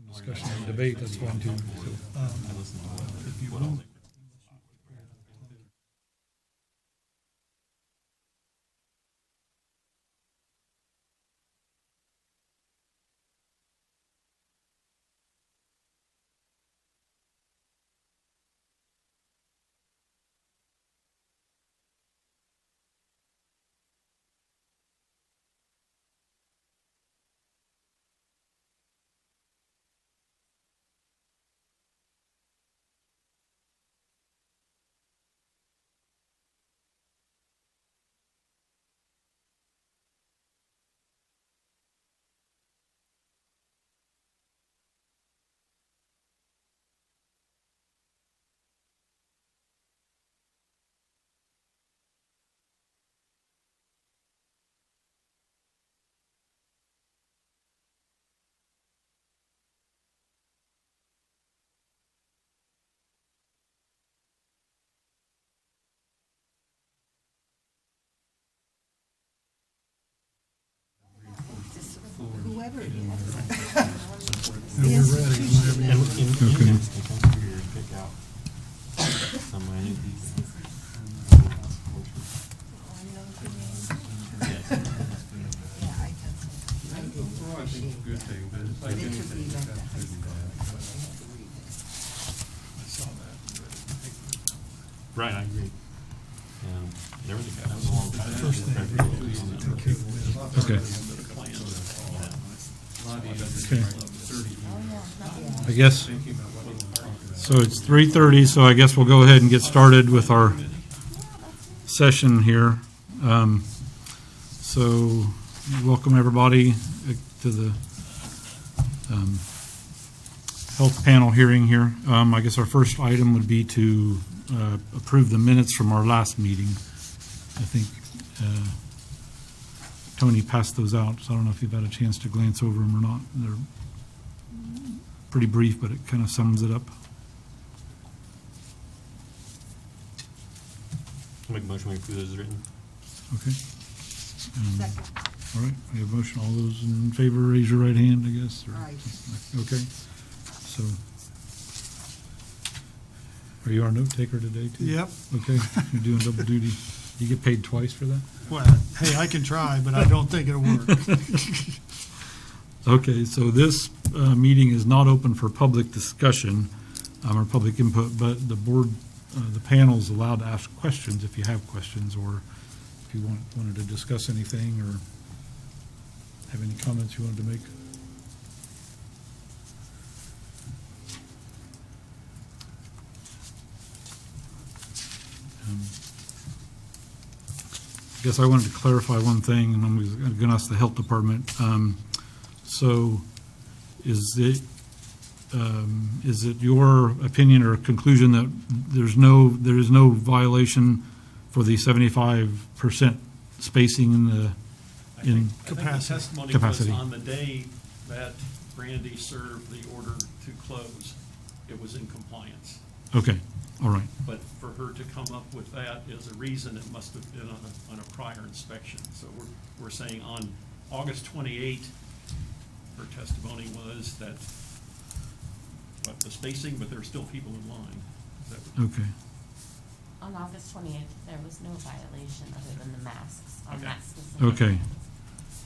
discussion and debate, that's fine too. If you want. Whoever it is. We're ready whenever you Good thing, but it's like anything. I saw that. Right, I agree. There was that was a long time. First thing, take care of this. Okay. I guess, so it's 3:30, so I guess we'll go ahead and get started with our session here. So welcome everybody to the health panel hearing here. I guess our first item would be to approve the minutes from our last meeting. I think Tony passed those out, so I don't know if you've had a chance to glance over them or not. They're pretty brief, but it kind of sums it up. I'll make a motion to approve those as written. Okay. Second. All right, we have a motion. All those in favor, raise your right hand, I guess. Or- Right. Okay. So, are you our note taker today too? Yep. Okay, you're doing double duty. You get paid twice for that? Well, hey, I can try, but I don't think it'll work. Okay, so this meeting is not open for public discussion or public input, but the board, the panel is allowed to ask questions if you have questions, or if you wanted to discuss anything or have any comments you wanted to make. I guess I wanted to clarify one thing, and I'm going to ask the health department. So is it your opinion or conclusion that there is no violation for the 75% spacing in the I think the Capacity. testimony Capacity. was on the day that Randy served the order to close, it was in compliance. Okay, all right, But for her to come up with that as a reason, it must have been on a prior inspection. So we're saying on August 28th, her testimony was that, what, the spacing, but there are still people in line. Is that what- okay. On August 28th, there was no violation other than the masks on Okay. that specific. Okay,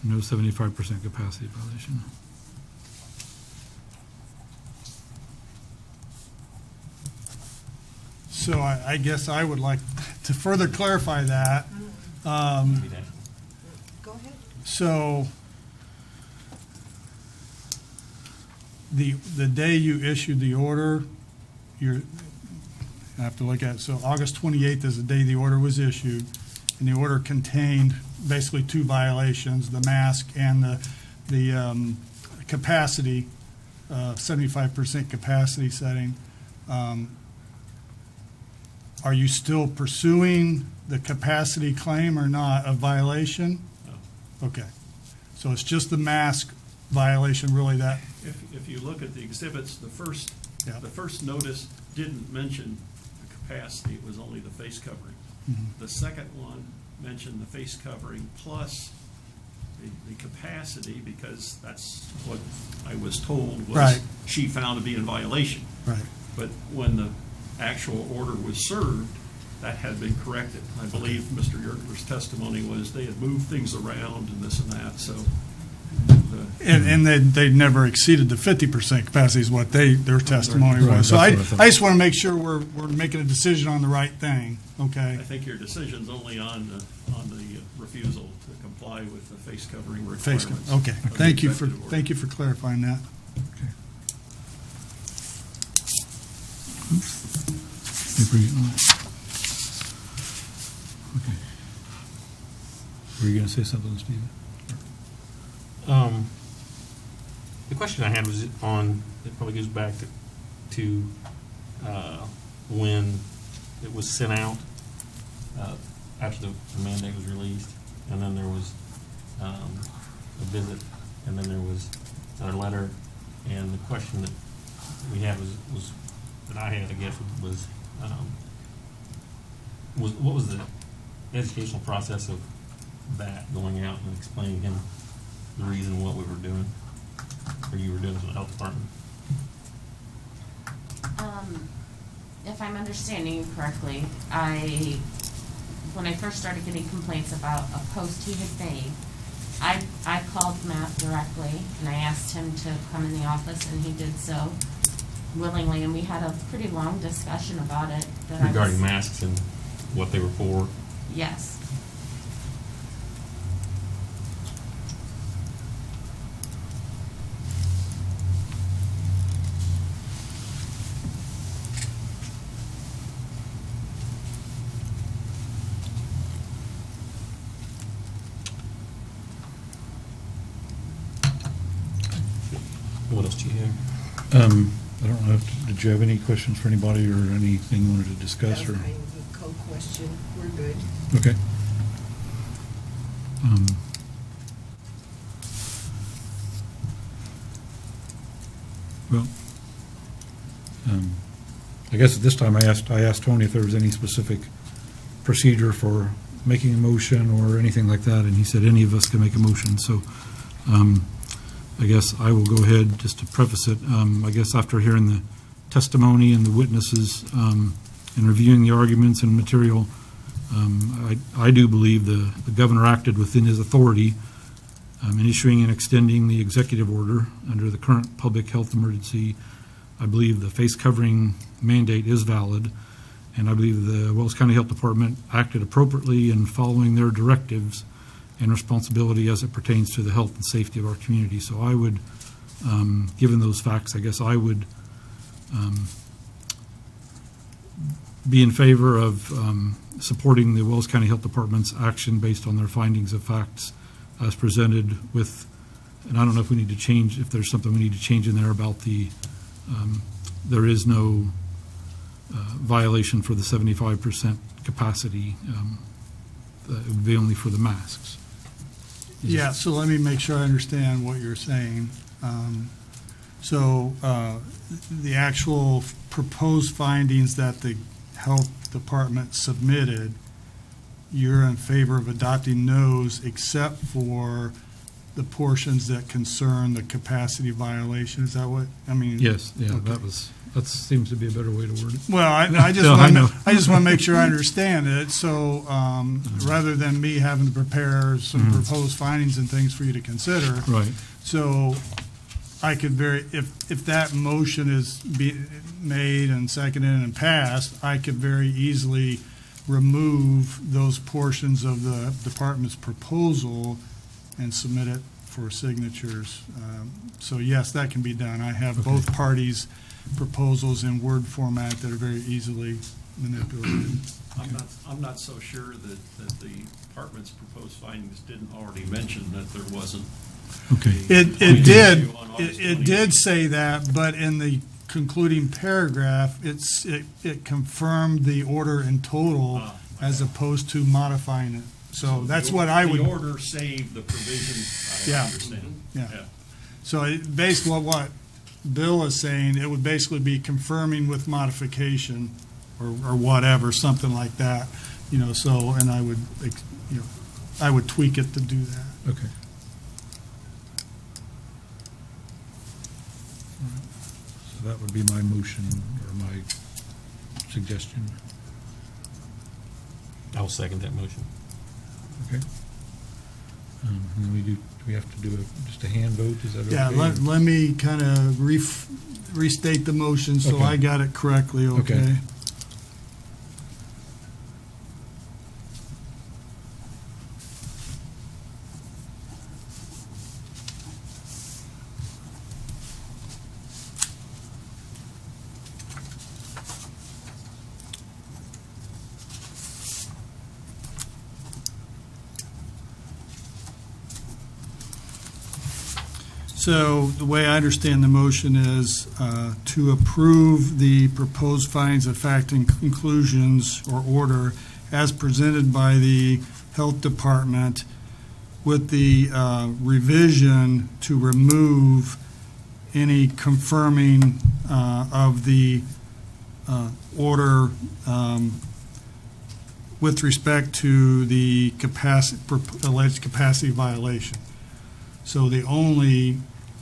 no 75% capacity violation. So I guess I would like to further clarify that. Go ahead. So the day you issued the order, I have to look at it. So August 28th is the day the order was issued, and the order contained basically two violations: the mask and the capacity, 75% capacity setting. Are you still pursuing the capacity claim or not, a violation? No. Okay. So it's just the mask violation, really, that, If you look at the exhibits, the Yeah. first notice didn't mention the capacity, it was only the face covering. Mhm. The second one mentioned the face covering plus the capacity, because that's what I was told was Right. she found to be in violation. Right. But when the actual order was served, that had been corrected. I believe Mr. Yerger's testimony was they had moved things around and this and that, so. And they never exceeded the 50% capacity is what their testimony Right, was. So that's I what I thought. I just want to make sure we're making a decision on the right thing, okay? I think your decision's only on the refusal to comply with the face covering Face- requirements. Okay, of the thank you executive order. for clarifying that. Okay. Were you going to say something, Steve? The question I had was on, it probably goes back to when it was sent out, after the mandate was released, and then there was a visit, and then there was another letter, and the question that we had was that I had, I guess, was what was the educational process of that, going out and explaining him the reason what we were doing, or you were doing as a health department? If I'm understanding you correctly, when I first started getting complaints about a post he had made, I called Matt directly and I asked him to come in the office, and he did so willingly, and we had a pretty long discussion about it. Regarding masks and what they were for? Yes. What else do you have? I don't know, did you have any questions for anybody or anything you wanted to discuss? Or That was my code question. We're good. Okay. Well, I guess at this time, I asked Tony if there was any specific procedure for making a motion or anything like that, and he said any of us can make a motion. So I guess I will go ahead just to preface it. I guess after hearing the testimony and the witnesses and reviewing the arguments and material, I do believe the governor acted within his authority in issuing and extending the executive order under the current public health emergency. I believe the face covering mandate is valid, and I believe the Wells County Health Department acted appropriately in following their directives and responsibility as it pertains to the health and safety of our community. So I would, given those facts, I guess I would be in favor of supporting the Wells County Health Department's action based on their findings of facts as presented with, and I don't know if we need to change, if there's something we need to change in there about the, there is no violation for the 75% capacity. It would be only for the masks. Yeah, so let me make sure I understand what you're saying. So the actual proposed findings that the health department submitted, you're in favor of adopting those except for the portions that concern the capacity violation? Is that what, I mean? Yes, yeah, Okay. that seems to be a better way to word it. Well, I just No, I want know. to, I just want to make sure I understand it. So rather than me having to prepare some proposed findings and things for you to consider, Right, so I could if that motion is made and seconded and passed, I could very easily remove those portions of the department's proposal and submit it for signatures. So yes, that can be done. I have both parties' proposals in Word format that are very easily manipulated. I'm not so sure that the department's proposed findings didn't already mention that there wasn't. okay. It did, On August it did say that, but in the concluding paragraph, it confirmed the order in total as opposed to modifying it. So that's what I would. The order saved the provision, I Yeah. understand. Yeah. So based on what Bill is saying, it would basically be confirming with modification or whatever, something like that, so, and I would, I would tweak it to do that. Okay. So that would be my motion or my suggestion. I'll second that motion. Okay? And do we have to do just a hand vote? Is that okay? Yeah, let me kind of restate the motion so Okay. I got it correctly, Okay. okay? So the way I understand the motion is to approve the proposed findings of fact and conclusions or order as presented by the Health Department with the revision to remove any confirming of the order with respect to the alleged capacity violation. So the only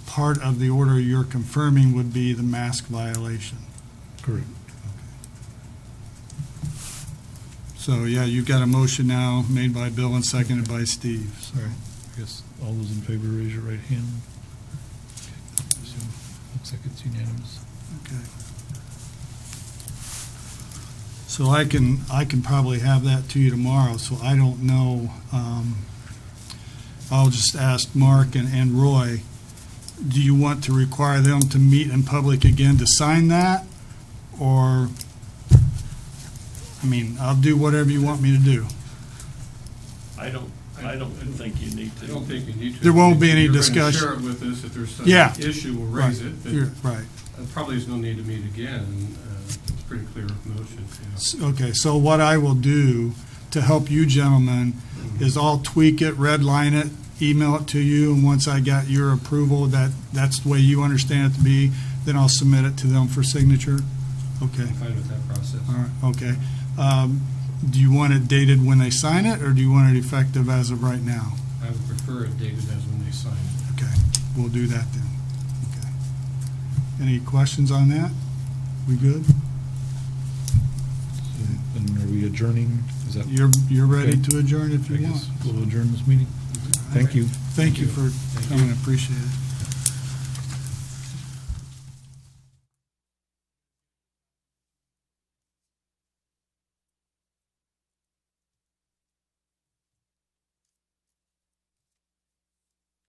part of the order you're confirming would be the mask violation. Correct. So, yeah, you've got a motion now made by Bill and seconded by Steve. All right. I guess all those in favor, raise your right hand. So, looks like it's unanimous. Okay. So I can probably have that to you tomorrow, so I don't know. I'll just ask Mark and Roy, do you want to require them to meet in public again to sign that? Or, I mean, I'll do whatever you want me to do. I don't think you need to. I don't think you need to. There won't be any You're gonna discussion. share it with us. If there's some Yeah. issue, we'll raise it. But You're right. probably there's no need to meet again. It's a pretty clear motion. Okay, so what I will do to help you gentlemen is I'll tweak it, redline it, email it to you, and once I got your approval that that's the way you understand it to be, then I'll submit it to them for signature. Okay, I'm fine with that process. all right, okay. Do you want it dated when they sign it, or do you want it effective as of right now? I would prefer it dated as when they sign it. Okay, we'll do that then. Okay. Any questions on that? We good? And are we adjourning? Is that? You're ready Okay. to adjourn if I you want. guess we'll adjourn this meeting. Thank you. Thank you for coming, I appreciate it.